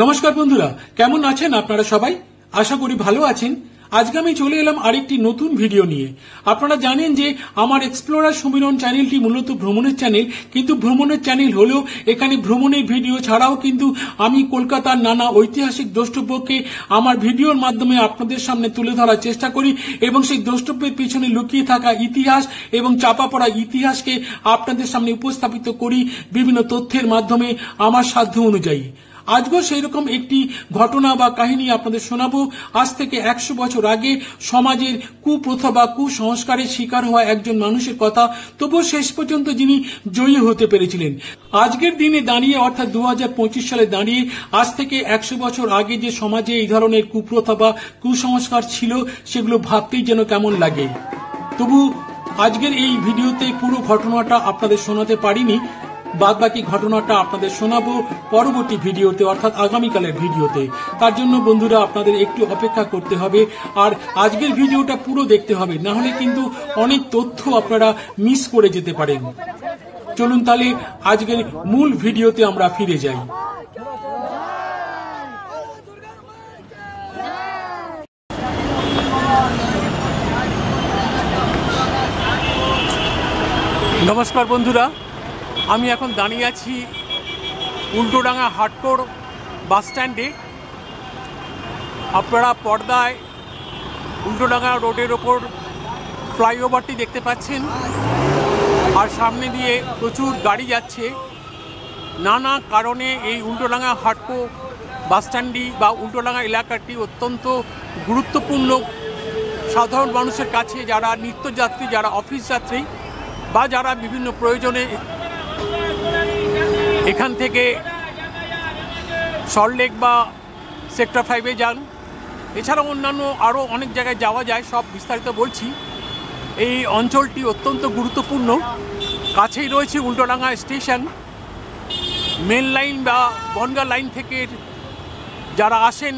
নমস্কার বন্ধুরা, কেমন আছেন আপনারা সবাই? আশা করি ভালো আছেন। আজকে আমি চলে এলাম আরেকটি নতুন ভিডিও নিয়ে। আপনারা জানেন যে আমার এক্সপ্লোরার সমীরণ চ্যানেলটি মূলত ভ্রমণের চ্যানেল, কিন্তু ভ্রমণের চ্যানেল হলেও এখানে ভ্রমণের ভিডিও ছাড়াও কিন্তু আমি কলকাতার নানা ঐতিহাসিক দ্রষ্টব্যকে আমার ভিডিওর মাধ্যমে আপনাদের সামনে তুলে ধরার চেষ্টা করি এবং সেই দ্রষ্টব্যের পিছনে লুকিয়ে থাকা ইতিহাস এবং চাপা পড়া ইতিহাসকে আপনাদের সামনে উপস্থাপিত করি বিভিন্ন তথ্যের মাধ্যমে আমার সাধ্য অনুযায়ী। আজকেও সেই রকম একটি ঘটনা বা কাহিনী আপনাদের শোনাবো। আজ থেকে 100 বছর আগে সমাজের কুপ্রথা বা কুসংস্কারের শিকার হওয়া একজন মানুষের কথা, তবুও শেষ পর্যন্ত যিনি জয়ী হতে পেরেছিলেন। আজকের দিনে দাঁড়িয়ে অর্থাৎ 2025 সালে দাঁড়িয়ে আজ থেকে 100 বছর আগে যে সমাজে এই ধরনের কুপ্রথা বা কুসংস্কার ছিল সেগুলো ভাবতেই যেন কেমন লাগে। তবু আজকের এই ভিডিওতে পুরো ঘটনাটা আপনাদের শোনাতে পারিনি, বাদ বাকি ঘটনাটা আপনাদের শোনাবো পরবর্তী ভিডিওতে অর্থাৎ আগামীকালের ভিডিওতে। তার জন্য বন্ধুরা আপনাদের একটু অপেক্ষা করতে হবে আর আজকের ভিডিওটা পুরো দেখতে হবে, না হলে কিন্তু অনেক তথ্য আপনারা মিস করে যেতে পারেন। চলুন তাহলে আজকের মূল ভিডিওতে আমরা ফিরে যাই। নমস্কার বন্ধুরা, আমি এখন দাঁড়িয়ে আছি উল্টোডাঙ্গা হাটকোর বাস স্ট্যান্ডে। আপনারা পর্দায় উল্টোডাঙ্গা রোডের ওপর ফ্লাইওভারটি দেখতে পাচ্ছেন, আর সামনে দিয়ে প্রচুর গাড়ি যাচ্ছে। নানা কারণে এই উল্টোডাঙ্গা হাটকো বাস স্ট্যান্ডটি বা উল্টোডাঙ্গা এলাকাটি অত্যন্ত গুরুত্বপূর্ণ সাধারণ মানুষের কাছে, যারা নিত্যযাত্রী, যারা অফিস যাত্রী বা যারা বিভিন্ন প্রয়োজনে এখান থেকে সল্টলেক বা সেক্টর 5-এ যান। এছাড়াও অন্যান্য আরও অনেক জায়গায় যাওয়া যায়, সব বিস্তারিত বলছি। এই অঞ্চলটি অত্যন্ত গুরুত্বপূর্ণ। কাছেই রয়েছে উল্টোডাঙ্গা স্টেশন। মেন লাইন বা বনগাঁ লাইন থেকে যারা আসেন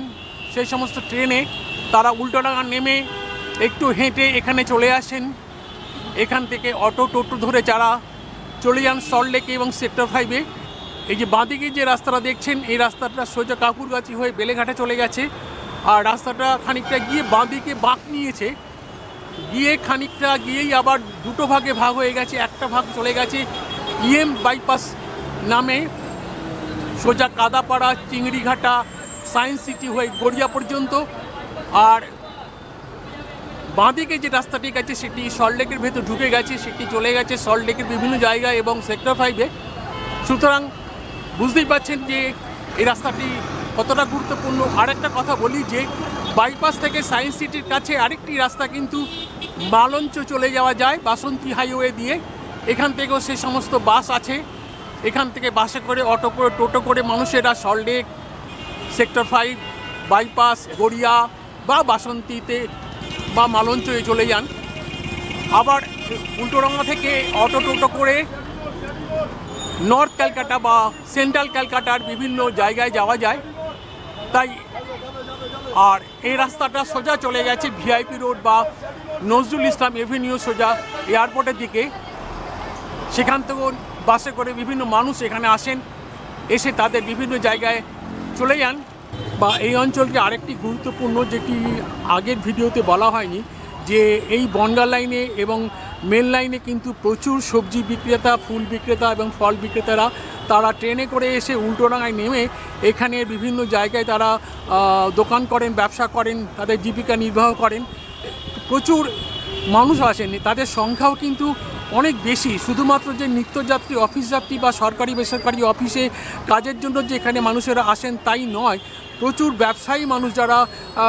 সেই সমস্ত ট্রেনে তারা উল্টোডাঙ্গা নেমে একটু হেঁটে এখানে চলে আসেন। এখান থেকে অটো টোটো ধরে যারা চলে যান সল্টলেকে এবং সেক্টর 5-এ। এই যে বাঁদিকে যে রাস্তাটা দেখছেন, এই রাস্তাটা সোজা কাকুরগাছি হয়ে বেলেঘাটে চলে গেছে, আর রাস্তাটা খানিকটা গিয়ে বাঁদিকে বাঁক নিয়েছে, গিয়ে খানিকটা গিয়েই আবার দুটো ভাগে ভাগ হয়ে গেছে। একটা ভাগ চলে গেছে ইএম বাইপাস নামে সোজা কাদাপাড়া, চিংড়িঘাটা, সায়েন্স সিটি হয়ে গড়িয়া পর্যন্ত, আর বাঁদিকে যে রাস্তাটি গেছে সেটি সল্টলেকের ভেতর ঢুকে গেছে, সেটি চলে গেছে সল্টলেকের বিভিন্ন জায়গায় এবং সেক্টর 5-এ। সুতরাং বুঝতেই পারছেন যে এই রাস্তাটি কতটা গুরুত্বপূর্ণ। আরেকটা কথা বলি যে বাইপাস থেকে সায়েন্স সিটির কাছে আরেকটি রাস্তা কিন্তু মালঞ্চ চলে যাওয়া যায় বাসন্তী হাইওয়ে দিয়ে। এখান থেকেও সে সমস্ত বাস আছে, এখান থেকে বাসে করে, অটো করে, টোটো করে মানুষেরা সল্টলেক, সেক্টর 5, বাইপাস, গড়িয়া বা বাসন্তীতে বা মালঞ্চে চলে যান। আবার উল্টোডাঙ্গা থেকে অটো টোটো করে নর্থ ক্যালকাটা বা সেন্ট্রাল ক্যালকাটার বিভিন্ন জায়গায় যাওয়া যায়। তাই আর এই রাস্তাটা সোজা চলে গেছে ভিআইপি রোড বা নজরুল ইসলাম এভিনিউ সোজা এয়ারপোর্টের দিকে। সেখান থেকেও বাসে করে বিভিন্ন মানুষ এখানে আসেন, এসে তাদের বিভিন্ন জায়গায় চলে যান। বা এই অঞ্চলটি আরেকটি গুরুত্বপূর্ণ, যেটি আগের ভিডিওতে বলা হয়নি, যে এই বনগাঁ লাইনে এবং মেন লাইনে কিন্তু প্রচুর সবজি বিক্রেতা, ফুল বিক্রেতা এবং ফল বিক্রেতারা তারা ট্রেনে করে এসে উল্টোডাঙ্গায় নেমে এখানে বিভিন্ন জায়গায় তারা দোকান করেন, ব্যবসা করেন, তাদের জীবিকা নির্বাহ করেন। প্রচুর মানুষ আসেন, তাদের সংখ্যাও কিন্তু অনেক বেশি। শুধুমাত্র যে নিত্যযাত্রী, অফিস যাত্রী বা সরকারি বেসরকারি অফিসে কাজের জন্য যে এখানে মানুষেরা আসেন তাই নয়, প্রচুর ব্যবসায়ী মানুষ যারা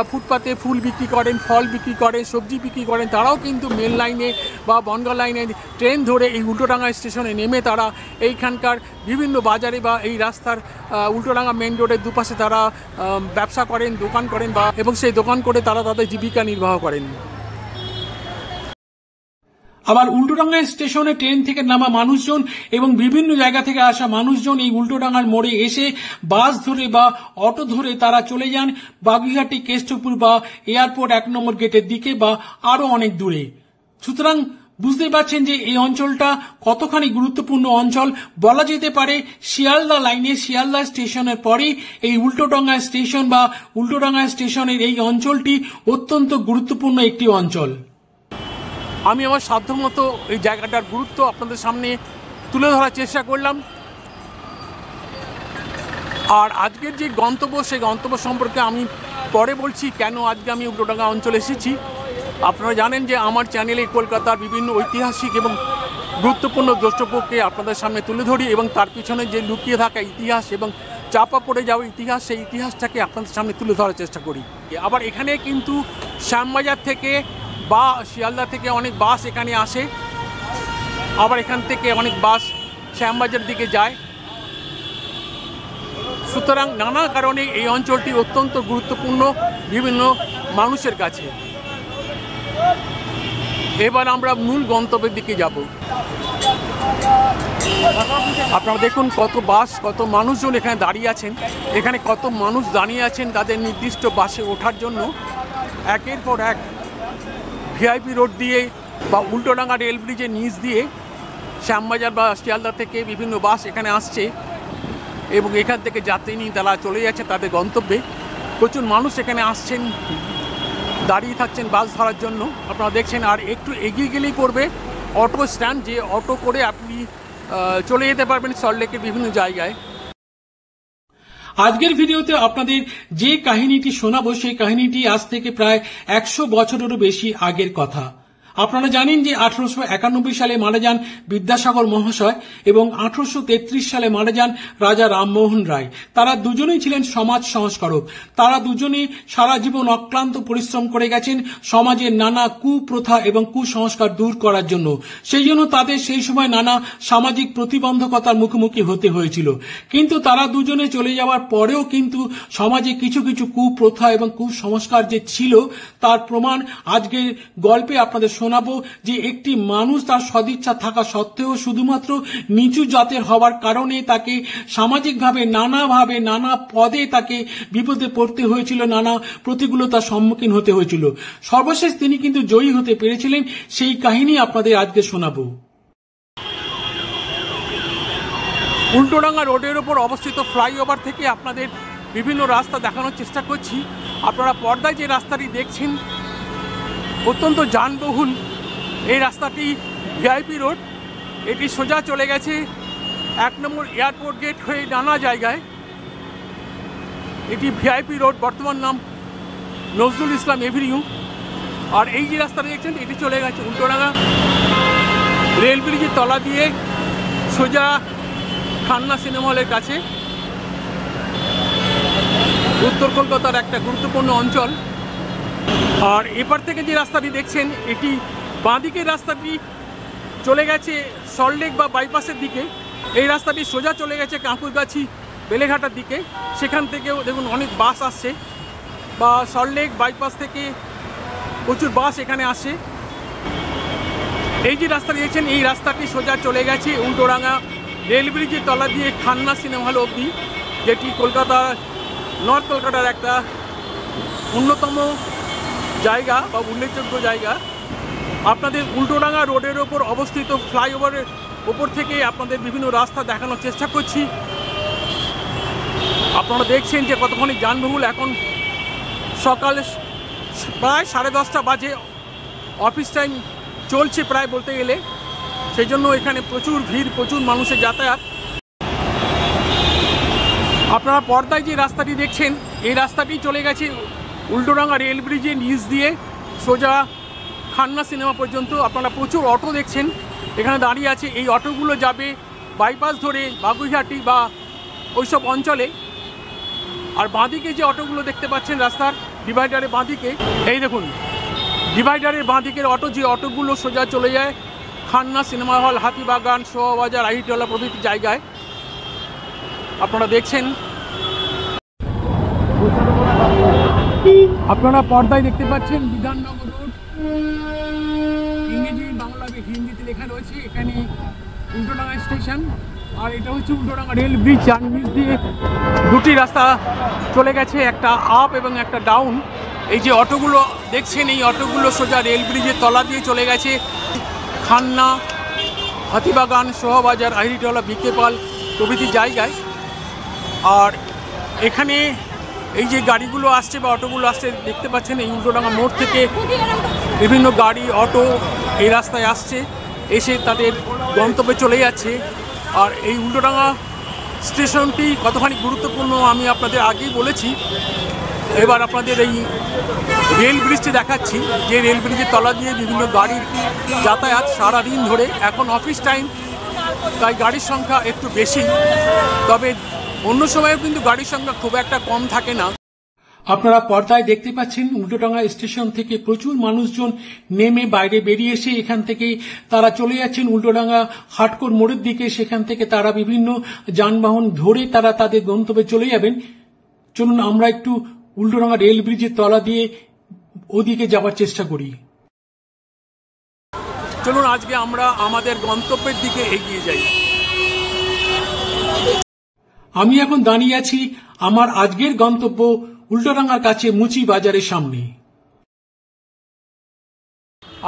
ফুটপাতে ফুল বিক্রি করেন, ফল বিক্রি করেন, সবজি বিক্রি করেন, তারাও কিন্তু মেন লাইনে বা বনগাঁ লাইনে ট্রেন ধরে এই উল্টোডাঙ্গা স্টেশনে নেমে তারা এইখানকার বিভিন্ন বাজারে বা এই রাস্তার উল্টোডাঙ্গা মেন রোডের দুপাশে তারা ব্যবসা করেন, দোকান করেন বা এবং সেই দোকান করে তারা তাদের জীবিকা নির্বাহ করেন। আবার উল্টোডাঙ্গা স্টেশনে ট্রেন থেকে নামা মানুষজন এবং বিভিন্ন জায়গা থেকে আসা মানুষজন এই উল্টোডাঙ্গার মোড়ে এসে বাস ধরে বা অটো ধরে তারা চলে যান বাগুইহাটি, কেষ্টপুর বা এয়ারপোর্ট 1 নম্বর গেটের দিকে বা আরো অনেক দূরে। সুতরাং বুঝতেই পারছেন যে এই অঞ্চলটা কতখানি গুরুত্বপূর্ণ অঞ্চল। বলা যেতে পারে শিয়ালদা লাইনে, শিয়ালদা স্টেশনের পরেই এই উল্টোডাঙ্গা স্টেশন বা উল্টোডাঙ্গা স্টেশনের এই অঞ্চলটি অত্যন্ত গুরুত্বপূর্ণ একটি অঞ্চল। আমি আমার সাধ্যমতো এই জায়গাটার গুরুত্ব আপনাদের সামনে তুলে ধরার চেষ্টা করলাম। আর আজকের যে গন্তব্য, সেই গন্তব্য সম্পর্কে আমি পরে বলছি কেন আজকে আমি উল্টোডাঙ্গা অঞ্চলে এসেছি। আপনারা জানেন যে আমার চ্যানেলে কলকাতার বিভিন্ন ঐতিহাসিক এবং গুরুত্বপূর্ণ দ্রষ্টব্যকে আপনাদের সামনে তুলে ধরি এবং তার পিছনে যে লুকিয়ে থাকা ইতিহাস এবং চাপা পড়ে যাওয়া ইতিহাস, সেই ইতিহাসটাকে আপনাদের সামনে তুলে ধরার চেষ্টা করি। আবার এখানে কিন্তু শ্যামবাজার থেকে বা শিয়ালদা থেকে অনেক বাস এখানে আসে, আবার এখান থেকে অনেক বাস শ্যামবাজার দিকে যায়। সুতরাং নানা কারণে এই অঞ্চলটি অত্যন্ত গুরুত্বপূর্ণ বিভিন্ন মানুষের কাছে। এবার আমরা মূল গন্তব্যের দিকে যাব। আপনারা দেখুন কত বাস, কত মানুষজন এখানে দাঁড়িয়ে আছেন। এখানে কত মানুষ দাঁড়িয়ে আছেন তাদের নির্দিষ্ট বাসে ওঠার জন্য। একের পর এক ভিআইপি রোড দিয়ে বা উল্টোডাঙ্গা রেল ব্রিজের নিচ দিয়ে শ্যামবাজার বা শিয়ালদা থেকে বিভিন্ন বাস এখানে আসছে এবং এখান থেকে যাত্রী নিয়ে তারা চলে যাচ্ছে তাদের গন্তব্যে। প্রচুর মানুষ এখানে আসছেন, দাঁড়িয়ে থাকছেন বাস ধরার জন্য, আপনারা দেখছেন। আর একটু এগিয়ে গেলেই পড়বে অটো স্ট্যান্ড, যে অটো করে আপনি চলে যেতে পারবেন সল্টলেকের বিভিন্ন জায়গায়। আজকের ভিডিওতে আপনাদের যে কাহিনীটি শোনাবো সেই কাহিনীটি আজ থেকে প্রায় 100 বছরেরও বেশি আগের কথা। আপনারা জানেন যে 1891 সালে মারা যান বিদ্যাসাগর মহাশয় এবং 1833 সালে মারা যান রাজা রামমোহন রায়। তারা দুজনেই ছিলেন সমাজ সংস্কারক। তারা দুজনেই সারা জীবন অক্লান্ত পরিশ্রম করে গেছেন সমাজের নানা কুপ্রথা এবং কুসংস্কার দূর করার জন্য। সেই জন্য তাদের সেই সময় নানা সামাজিক প্রতিবন্ধকতার মুখোমুখি হতে হয়েছিল। কিন্তু তারা দুজনে চলে যাওয়ার পরেও কিন্তু সমাজে কিছু কিছু কুপ্রথা এবং কুসংস্কার যে ছিল তার প্রমাণ আজকের গল্পে আপনাদের শোনাবো। যে একটি মানুষ তার সদিচ্ছা থাকা সত্ত্বেও শুধুমাত্র নিচু জাতের হওয়ার কারণে তাকে সামাজিকভাবে নানা পদে তাকে বিপদে পড়তে হয়েছিল, নানা প্রতিকূলতার সম্মুখীন হতে হয়েছিল। সর্বশেষ তিনি কিন্তু জয়ী হতে পেরেছিলেন। সেই কাহিনী আপনাদের আজকে শোনাবো। উল্টোডাঙ্গা রোডের ওপর অবস্থিত ফ্লাইওভার থেকে আপনাদের বিভিন্ন রাস্তা দেখানোর চেষ্টা করছি। আপনারা পর্দায় যে রাস্তাটি দেখছেন অত্যন্ত যানবহুল এই রাস্তাটি ভিআইপি রোড। এটি সোজা চলে গেছে 1 নম্বর এয়ারপোর্ট গেট হয়ে নানা জায়গায়। এটি ভিআইপি রোড, বর্তমান নাম নজরুল ইসলাম এভিনিউ। আর এই যে রাস্তাটা দেখছেন এটি চলে গেছে উল্টোডাঙ্গা রেল ব্রিজের তলা দিয়ে সোজা খান্না সিনেমা হলের কাছে। উত্তর কলকাতার একটা গুরুত্বপূর্ণ অঞ্চল। আর এপার থেকে যে রাস্তাটি দেখছেন এটি বাঁদিকের রাস্তাটি চলে গেছে সল্টলেক বা বাইপাসের দিকে। এই রাস্তাটি সোজা চলে গেছে কাঁকুরগাছি বেলেঘাটার দিকে। সেখান থেকেও দেখুন অনেক বাস আসছে, বা সল্টলেক বাইপাস থেকে প্রচুর বাস এখানে আসে। এই যে রাস্তাটি দেখছেন এই রাস্তাটি সোজা চলে গেছে উল্টোডাঙ্গা রেল ব্রিজের তলা দিয়ে খান্না সিনেমা হল অবধি, যেটি কলকাতা নর্থ কলকাতার একটা অন্যতম জায়গা বা উল্লেখযোগ্য জায়গা। আপনাদের উল্টোডাঙ্গা রোডের ওপর অবস্থিত ফ্লাইওভারের ওপর থেকে আপনাদের বিভিন্ন রাস্তা দেখানোর চেষ্টা করছি। আপনারা দেখছেন যে কতখানি যানবাহন। এখন সকাল প্রায় 10:30 বাজে, অফিস টাইম চলছে প্রায় বলতে গেলে। সেই জন্য এখানে প্রচুর ভিড়, প্রচুর মানুষের যাতায়াত। আপনারা পর্দায় যে রাস্তাটি দেখছেন এই রাস্তাটি চলে গেছে উল্টোডাঙ্গা রেল ব্রিজের নিচ দিয়ে সোজা খান্না সিনেমা পর্যন্ত। আপনারা প্রচুর অটো দেখছেন এখানে দাঁড়িয়ে আছে। এই অটোগুলো যাবে বাইপাস ধরে বাগুইহাটি বা ওইসব অঞ্চলে। আর বাঁদিকে যে অটোগুলো দেখতে পাচ্ছেন রাস্তার ডিভাইডারের বাঁদিকে, এই দেখুন ডিভাইডারের বাঁদিকের অটো, যে অটোগুলো সোজা চলে যায় খান্না সিনেমা হল, হাতিবাগান, শোভাবাজার, আহিটলা প্রভৃতি জায়গায়। আপনারা দেখছেন, আপনারা পর্দায় দেখতে পাচ্ছেন বিধাননগর রোড। ইংরেজি, বাংলা, হিন্দিতে লেখা রয়েছে। এখানে উল্টোডাঙ্গা স্টেশন, আর এটা হচ্ছে উল্টোডাঙ্গা রেল ব্রিজ। যার নিচ দিয়ে দুটি রাস্তা চলে গেছে, একটা আপ এবং একটা ডাউন। এই যে অটোগুলো দেখছেন এই অটোগুলো সোজা রেল ব্রিজের তলা দিয়ে চলে গেছে খান্না, হাতিবাগান, সোহাবাজার, আহিরিটোলা, বিকেপাল প্রভৃতি জায়গায়। আর এখানে এই যে গাড়িগুলো আসছে বা অটোগুলো আসছে দেখতে পাচ্ছেন, এই উল্টোডাঙ্গা মোড় থেকে বিভিন্ন গাড়ি অটো এই রাস্তায় আসছে, এসে তাদের গন্তব্যে চলে যাচ্ছে। আর এই উল্টোডাঙ্গা স্টেশনটি কতখানি গুরুত্বপূর্ণ আমি আপনাদের আগেই বলেছি। এবার আপনাদের এই রেল ব্রিজটি দেখাচ্ছি, যে রেল ব্রিজের তলা দিয়ে বিভিন্ন গাড়ির যাতায়াত সারাদিন ধরে। এখন অফিস টাইম, তাই গাড়ির সংখ্যা একটু বেশি, তবে অন্য সময়েও কিন্তু গাড়ির সংখ্যা খুব একটা কম থাকে না। আপনারা পর্দায় দেখতে পাচ্ছেন উল্টোডাঙ্গা স্টেশন থেকে প্রচুর মানুষজন নেমে বাইরে বেরিয়ে এসে এখান থেকে তারা চলে যাচ্ছেন উল্টোডাঙ্গা হাটকোর মোড়ের দিকে। সেখান থেকে তারা বিভিন্ন যানবাহন ধরে তারা তাদের গন্তব্যে চলে যাবেন। চলুন আমরা একটু উল্টোডাঙ্গা রেল ব্রিজের তলা দিয়ে ওদিকে যাবার চেষ্টা করি। চলুন আজকে আমরা আমাদের গন্তব্যের দিকে এগিয়ে যাই। আমি এখন দাঁড়িয়ে আছি আমার আজকের গন্তব্য উল্টোডাঙ্গার কাছে মুচি বাজারের সামনে।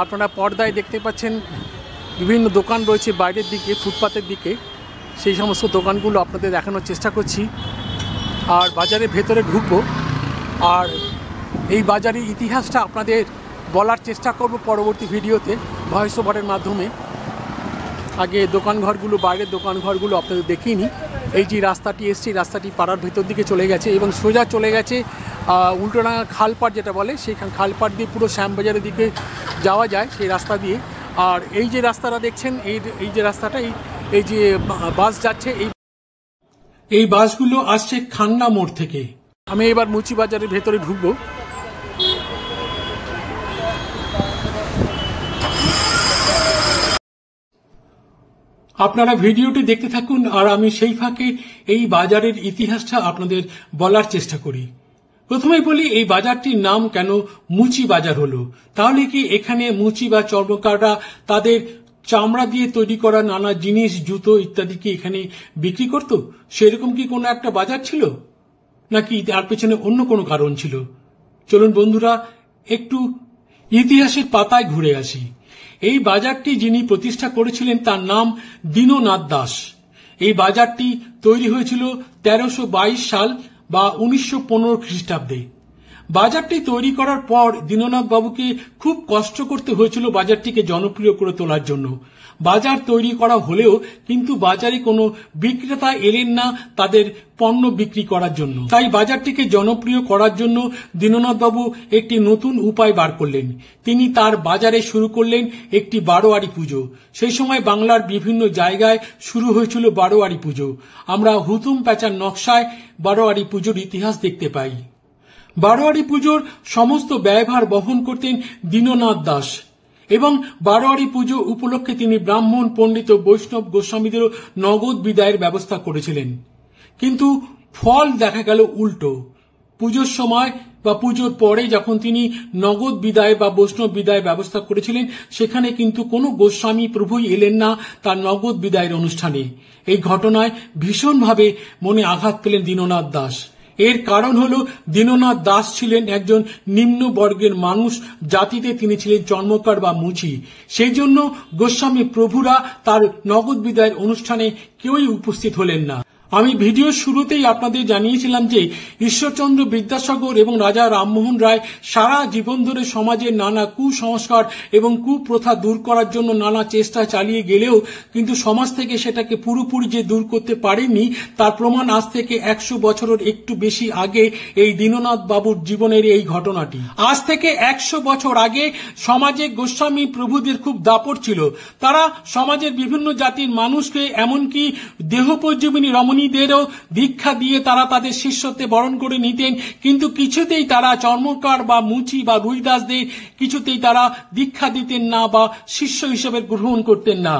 আপনারা পর্দায় দেখতে পাচ্ছেন বিভিন্ন দোকান রয়েছে বাইরের দিকে, ফুটপাতের দিকে। সেই সমস্ত দোকানগুলো আপনাদের দেখানোর চেষ্টা করছি। আর বাজারের ভেতরে ঢুকবো, আর এই বাজারের ইতিহাসটা আপনাদের বলার চেষ্টা করব পরবর্তী ভিডিওতে ভয়েস ওভারের মাধ্যমে। আগে দোকানঘরগুলো, বাইরের দোকানঘরগুলো আপনাদের দেখিয়ে নিই। এই যে রাস্তাটি এসছে, রাস্তাটি পাড়ার ভেতর দিকে চলে গেছে এবং সোজা চলে গেছে উল্টোডাঙ্গা খালপাড় যেটা বলে, সেইখান খালপাড় দিয়ে পুরো শ্যামবাজারের দিকে যাওয়া যায় সেই রাস্তা দিয়ে। আর এই যে রাস্তাটা দেখছেন, এই যে রাস্তাটা, এই যে বাস যাচ্ছে, এই বাসগুলো আসছে খান্না মোড় থেকে। আমি এবার মুচি বাজারের ভেতরে ঢুকবো। আপনারা ভিডিওটি দেখতে থাকুন, আর আমি সেই ফাঁকে এই বাজারের ইতিহাসটা আপনাদের বলার চেষ্টা করি। প্রথমেই বলি, এই বাজারটির নাম কেন মুচি বাজার হলো। তাহলে কি এখানে মুচি বা চর্মকাররা তাদের চামড়া দিয়ে তৈরি করা নানা জিনিস, জুতো ইত্যাদি কি এখানে বিক্রি করত? সেরকম কি কোনো একটা বাজার ছিল, নাকি তার পেছনে অন্য কোনো কারণ ছিল? চলুন বন্ধুরা একটু ইতিহাসের পাতায় ঘুরে আসি। এই বাজারটি যিনি প্রতিষ্ঠা করেছিলেন তার নাম দীননাথ দাস। এই বাজারটি তৈরি হয়েছিল 1322 সাল বা 1915 খ্রিস্টাব্দে। বাজারটি তৈরি করার পর দীননাথ বাবুকে খুব কষ্ট করতে হয়েছিল বাজারটিকে জনপ্রিয় করে তোলার জন্য। বাজার তৈরি করা হলেও কিন্তু বাজারে কোনো বিক্রেতা এলেন না তাদের পণ্য বিক্রি করার জন্য। তাই বাজারটিকে জনপ্রিয় করার জন্য দীননাথ বাবু একটি নতুন উপায় বার করলেন। তিনি তার বাজারে শুরু করলেন একটি বারোয়ারি পুজো। সেই সময় বাংলার বিভিন্ন জায়গায় শুরু হয়েছিল বারোয়ারি পুজো। আমরা হুতুম প্যাঁচার নকশায় বারোয়ারি পুজোর ইতিহাস দেখতে পাই। বারোয়ারি পুজোর সমস্ত ব্যয়ভার বহন করতেন দীননাথ দাস এবং বারোয়ারি পুজো উপলক্ষে তিনি ব্রাহ্মণ, পণ্ডিত ও বৈষ্ণব গোস্বামীদেরও নগদ বিদায়ের ব্যবস্থা করেছিলেন। কিন্তু ফল দেখা গেল উল্টো। পুজোর সময় বা পুজোর পরে যখন তিনি নগদ বিদায় বা বৈষ্ণব বিদায় ব্যবস্থা করেছিলেন, সেখানে কিন্তু কোনো গোস্বামী প্রভুই এলেন না তার নগদ বিদায়ের অনুষ্ঠানে। এই ঘটনায় ভীষণভাবে মনে আঘাত পেলেন দীননাথ দাস। এর কারণ হল দীননাথ দাস ছিলেন একজন নিম্ন বর্গের মানুষ, জাতিতে তিনি ছিলেন চর্মকার বা মুচি। সেই জন্য গোস্বামী প্রভুরা তার নগদ বিদায়ের অনুষ্ঠানে কেউই উপস্থিত হলেন না। আমি ভিডিওর শুরুতেই আপনাদের জানিয়েছিলাম যে ঈশ্বরচন্দ্র বিদ্যাসাগর এবং রাজা রামমোহন রায় সারা জীবন ধরে সমাজের নানা কুসংস্কার এবং কুপ্রথা দূর করার জন্য নানা চেষ্টা চালিয়ে গেলেও কিন্তু সমাজ থেকে সেটাকে পুরোপুরি যে দূর করতে পারেনি তার প্রমাণ আজ থেকে 100 বছরের একটু বেশি আগে এই দীননাথ বাবুর জীবনের এই ঘটনাটি। আজ থেকে 100 বছর আগে সমাজে গোস্বামী প্রভুদের খুব দাপট ছিল। তারা সমাজের বিভিন্ন জাতির মানুষকে, এমনকি দেহোপজীবনী রমণী দেরও দীক্ষা দিয়ে তারা তাদের শিষ্যত্বে বরণ করে নিতেন, কিন্তু কিছুতেই তারা চর্মকার বা মুচি বা রুইদাসদের কিছুতেই তারা দীক্ষা দিতেন না বা শিষ্য হিসেবে গ্রহণ করতেন না।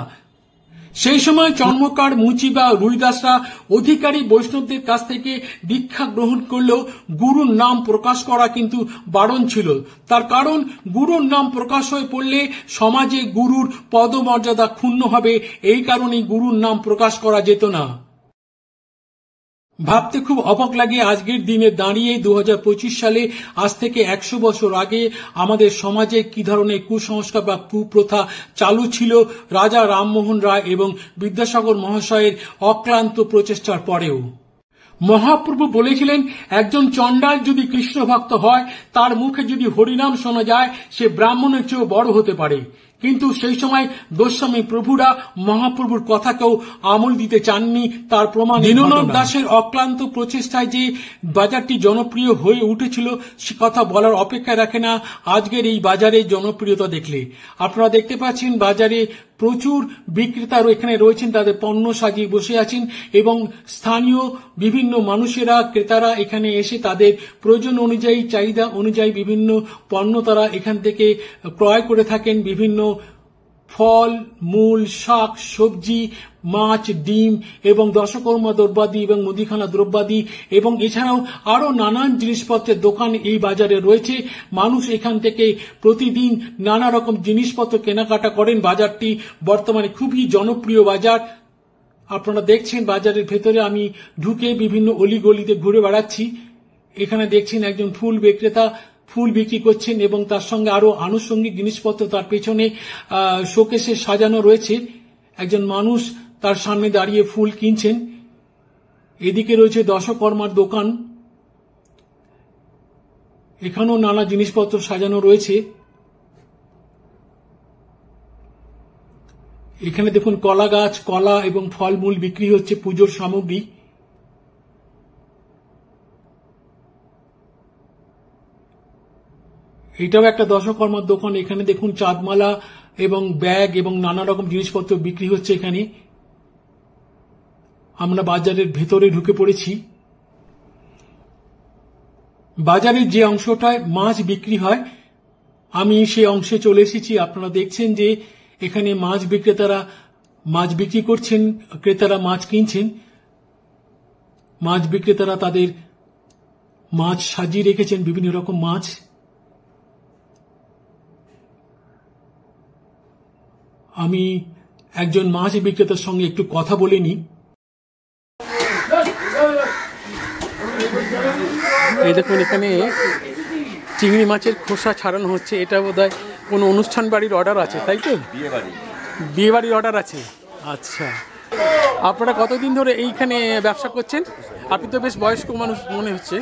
সেই সময় চর্মকার, মুচি বা রুইদাসরা অধিকারী বৈষ্ণবদের কাছ থেকে দীক্ষা গ্রহণ করলেও গুরুর নাম প্রকাশ করা কিন্তু বারণ ছিল। তার কারণ গুরুর নাম প্রকাশ হয়ে পড়লে সমাজে গুরুর পদমর্যাদা ক্ষুণ্ণ হবে। এই কারণেই গুরুর নাম প্রকাশ করা যেত না। ভাবতে খুব অবাক লাগে আজকের দিনে দাঁড়িয়ে 2025 সালে আজ থেকে 100 বছর আগে আমাদের সমাজে কি ধরনের কুসংস্কার বা কুপ্রথা চালু ছিল রাজা রামমোহন রায় এবং বিদ্যাসাগর মহাশয়ের অক্লান্ত প্রচেষ্টার পরেও। মহাপ্রভু বলেছিলেন, একজন চণ্ডাল যদি কৃষ্ণ ভক্ত হয়, তার মুখে যদি হরিনাম শোনা যায়, সে ব্রাহ্মণের চেয়েও বড় হতে পারে। কিন্তু সেই সময় গোস্বামী প্রভুরা মহাপ্রভুর কথাকেও আমল দিতে চাননি। তার প্রমাণ দীননাথ দাসের অক্লান্ত প্রচেষ্টায় যে বাজারটি জনপ্রিয় হয়ে উঠেছিল সে কথা বলার অপেক্ষা রাখে না আজকের এই বাজারের জনপ্রিয়তা দেখলে। আপনারা দেখতে পাচ্ছেন বাজারে প্রচুর বিক্রেতা এখানে রয়েছেন, তাদের পণ্য সাজিয়ে বসে আছেন এবং স্থানীয় বিভিন্ন মানুষেরা ক্রেতারা এখানে এসে তাদের প্রয়োজন অনুযায়ী চাহিদা অনুযায়ী বিভিন্ন পণ্য তারা এখান থেকে ক্রয় করে থাকেন। বিভিন্ন ফল মূল শাক সবজি মাছ ডিম এবং দশকর্মা দ্রব্যাদি এবং মুদিখানা দ্রব্যাদি এবং এছাড়াও আরো নানান জিনিসপত্রের দোকান এই বাজারে রয়েছে। মানুষ এখান থেকে প্রতিদিন নানা রকম জিনিসপত্র কেনাকাটা করেন। বাজারটি বর্তমানে খুবই জনপ্রিয় বাজার। আপনারা দেখছেন বাজারের ভেতরে আমি ঢুকে বিভিন্ন অলিগলিতে ঘুরে বেড়াচ্ছি। এখানে দেখছেন একজন ফুল বিক্রেতা ফুল বিক্রি করছেন এবং তার সঙ্গে আরো আনুষঙ্গিক জিনিসপত্র তার পেছনে শোকেসে সাজানো রয়েছে। একজন মানুষ তার সামনে দাঁড়িয়ে ফুল কিনছেন। এদিকে রয়েছে দশকর্মার দোকান, এখানেও নানা জিনিসপত্র সাজানো রয়েছে। এখানে দেখুন কলা গাছ, কলা এবং ফলমূল বিক্রি হচ্ছে, পুজোর সামগ্রী। এটাও একটা দশকর্মার দোকান। এখানে দেখুন চাঁদমালা এবং ব্যাগ এবং নানা রকম জিনিসপত্র বিক্রি হচ্ছে। এখানে আমরা বাজারের ভেতরে ঢুকে পড়েছি। বাজারের যে অংশটায় মাছ বিক্রি হয় আমি সেই অংশে চলে এসেছি। আপনারা দেখছেন যে এখানে মাছ বিক্রেতারা মাছ বিক্রি করছেন, ক্রেতারা মাছ কিনছেন। মাছ বিক্রেতারা তাদের মাছ সাজিয়ে রেখেছেন, বিভিন্ন রকম মাছ। আমি একজন মাছ বিক্রেতার সঙ্গে একটু কথা বলে নিই। এই দেখুন এখানে চিংড়ি মাছের খোসা ছাড়ানো হচ্ছে। এটা বোধহয় কোনো অনুষ্ঠান বাড়ির অর্ডার আছে, তাই তো? বিয়ে বাড়ির অর্ডার আছে। আচ্ছা, আপনারা কতদিন ধরে এইখানে ব্যবসা করছেন? আপনি তো বেশ বয়স্ক মানুষ মনে হচ্ছে,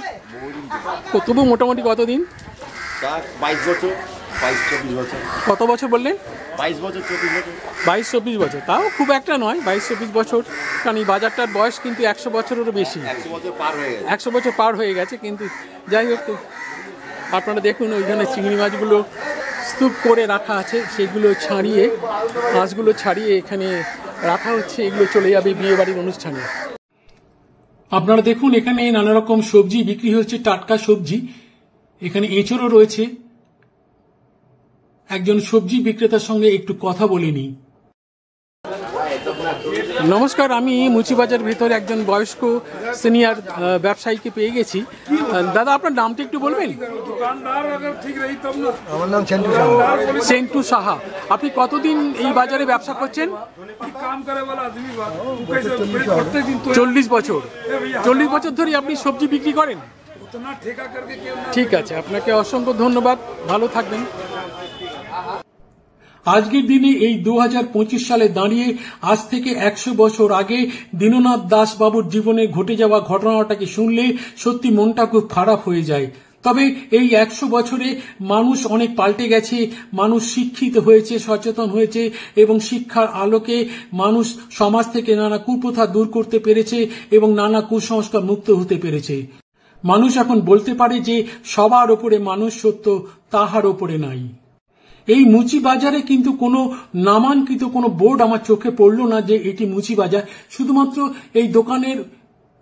তবু মোটামুটি কতদিন? 22 বছর, 22-24 বছর। কত বছর বললেন? 22 বছর, 24 বছর। 22-24 বছর, তাও খুব একটা নয়। 22-24 বছর, কারণ এই বাজারটার বয়স কিন্তু 100 বছরেরও বেশি। 100 বছর পার হয়ে গেছে। 100 বছর পার হয়ে গেছে। কিন্তু যাই হোক, আপনারা দেখুন ওইখানে চিংড়ি মাছগুলো স্তূপ করে রাখা আছে, সেগুলো ছাড়িয়ে মাছগুলো ছাড়িয়ে এখানে রাখা হচ্ছে। এগুলো চলে যাবে বিয়ে বাড়ির অনুষ্ঠানে। আপনারা দেখুন এখানে নানা রকম সবজি বিক্রি হচ্ছে, টাটকা সবজি। এখানে এঁচড়ও রয়েছে। একজন সবজি বিক্রেতার সঙ্গে একটু কথা বলে নিই। নমস্কার, আমি মুচিবাজার ভেতরে একজন বয়স্ক সিনিয়র ব্যবসায়ীকে পেয়ে গেছি। দাদা, আপনার নামটা একটু বলবেন? আমার নাম সেন্টু সাহা। সেন্টু সাহা। আপনি কতদিন এই বাজারে ব্যবসা করছেন? 40 বছর। 40 বছর ধরে আপনি সবজি বিক্রি করেন? ঠিক আছে, আপনাকে অসংখ্য ধন্যবাদ, ভালো থাকবেন। আজকের দিনে এই 2025 সালে দাঁড়িয়ে আজ থেকে 100 বছর আগে দীননাথ দাস বাবুর জীবনে ঘটে যাওয়া ঘটনাটাকে শুনলে সত্যি মনটা খুব খারাপ হয়ে যায়। তবে এই 100 বছরে মানুষ অনেক পাল্টে গেছে, মানুষ শিক্ষিত হয়েছে, সচেতন হয়েছে এবং শিক্ষার আলোকে মানুষ সমাজ থেকে নানা কুপ্রথা দূর করতে পেরেছে এবং নানা কুসংস্কার মুক্ত হতে পেরেছে। মানুষ এখন বলতে পারে যে সবার ওপরে মানুষ সত্য, তাহার ওপরে নাই। এই মুচি বাজারে কিন্তু কোনো নামাঙ্কিত কোনো বোর্ড আমার চোখে পড়লো না যে এটি মুচি বাজার। শুধুমাত্র এই দোকানের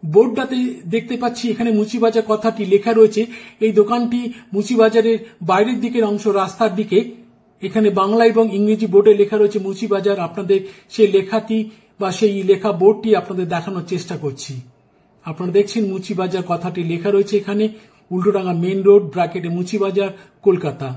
বোর্ডটাতে দেখতে পাচ্ছি এখানে মুচি বাজার কথাটি লেখা রয়েছে। এই দোকানটি মুচি বাজারের বাইরের দিকের অংশ, রাস্তার দিকে। এখানে বাংলা এবং ইংরেজি বোর্ডে লেখা রয়েছে মুচি বাজার। আপনাদের সেই লেখাটি বা সেই লেখা বোর্ডটি আপনাদের দেখানোর চেষ্টা করছি। আপনারা দেখছেন মুচি বাজার কথাটি লেখা রয়েছে এখানে, উল্টোডাঙ্গা মেন রোড, ব্র্যাকেটে মুচি বাজার, কলকাতা।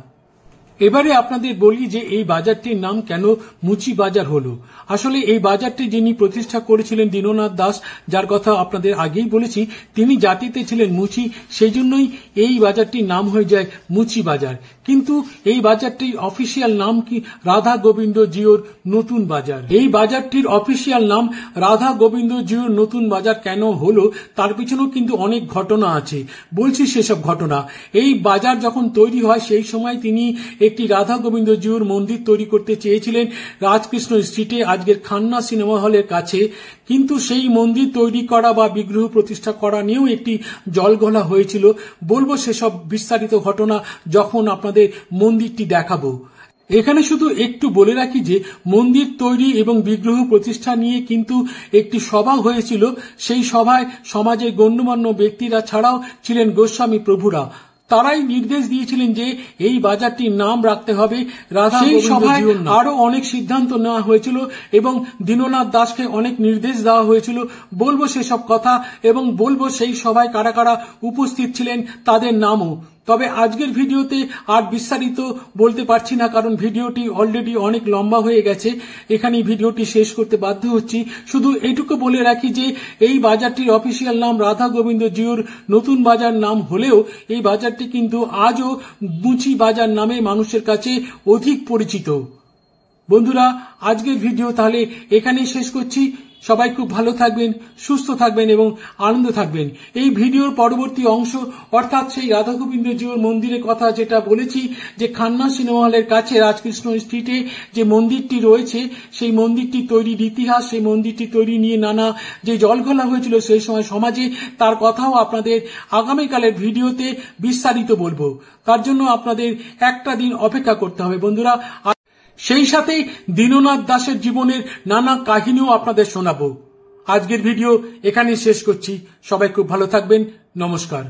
এবারে আপনাদের বলি যে এই বাজারটির নাম কেন মুচি বাজার হলো। আসলে এই বাজারটি যিনি প্রতিষ্ঠা করেছিলেন দীননাথ দাস, যার কথা আপনাদের আগেই বলেছি, তিনি জাতিতে ছিলেন মুচি, সেই জন্যই এই বাজারটির নাম হয়ে যায় মুচি বাজার। কিন্তু এই বাজারটির অফিসিয়াল নাম কি রাধা গোবিন্দ জিওর নতুন বাজার। এই বাজারটির অফিসিয়াল নাম রাধা গোবিন্দ জিওর নতুন বাজার কেন হলো তার পিছনেও কিন্তু অনেক ঘটনা আছে, বলছি সেসব ঘটনা। এই বাজার যখন তৈরি হয় সেই সময় তিনি একটি রাধা গোবিন্দ জিউর মন্দির তৈরি করতে চেয়েছিলেন রাজকৃষ্ণ স্ট্রিটে, আজকের খান্না সিনেমা হলের কাছে। কিন্তু সেই মন্দির তৈরি করা বা বিগ্রহ প্রতিষ্ঠা করা নিয়েও একটি জলঘোলা হয়েছিল। বলবো সেসব বিস্তারিত ঘটনা যখন আপনাদের মন্দিরটি দেখাবো। এখানে শুধু একটু বলে রাখি যে মন্দির তৈরি এবং বিগ্রহ প্রতিষ্ঠা নিয়ে কিন্তু একটি সভা হয়েছিল। সেই সভায় সমাজের গণ্যমান্য ব্যক্তিরা ছাড়াও ছিলেন গোস্বামী প্রভুরা। তারাই নির্দেশ দিয়েছিলেন যে এই বাজারটির নাম রাখতে হবে রাধা গোবিন্দ জিউর নাম। আরো অনেক সিদ্ধান্ত নেওয়া হয়েছিল এবং দীননাথ দাসকে অনেক নির্দেশ দেওয়া হয়েছিল। বলবো সেসব কথা এবং বলবো সেই সভায় কারা কারা উপস্থিত ছিলেন তাদের নামও। তবে আজকের ভিডিওতে আর বিস্তারিত বলতে পারছি না, কারণ ভিডিওটি অলরেডি অনেক লম্বা হয়ে গেছে। এখানে ভিডিওটি শেষ করতে বাধ্য হচ্ছি। শুধু এইটুকু বলে রাখি যে এই বাজারটির অফিসিয়াল নাম রাধা গোবিন্দ জিউর নতুন বাজার নাম হলেও এই বাজারটি কিন্তু আজও মুচি বাজার নামে মানুষের কাছে অধিক পরিচিত। বন্ধুরা, আজকের ভিডিও তাহলে এখানেই শেষ করছি। সবাই খুব ভালো থাকবেন, সুস্থ থাকবেন এবং আনন্দ থাকবেন। এই ভিডিওর পরবর্তী অংশ অর্থাৎ সেই রাধা গোবিন্দ জিউর মন্দিরের কথা যেটা বলেছি, যে খান্না সিনেমা হলের কাছে রাজকৃষ্ণ স্ট্রিটে যে মন্দিরটি রয়েছে, সেই মন্দিরটি তৈরির ইতিহাস, সেই মন্দিরটি তৈরি নিয়ে নানা যে জলঘোলা হয়েছিল সেই সময় সমাজে, তার কথাও আপনাদের আগামীকালের ভিডিওতে বিস্তারিত বলবো। তার জন্য আপনাদের একটা দিন অপেক্ষা করতে হবে বন্ধুরা। সেই সাথে দীননাথ দাসের জীবনের নানা কাহিনীও আপনাদের শোনাবো। আজকের ভিডিও এখানেই শেষ করছি। সবাই খুব ভালো থাকবেন। নমস্কার।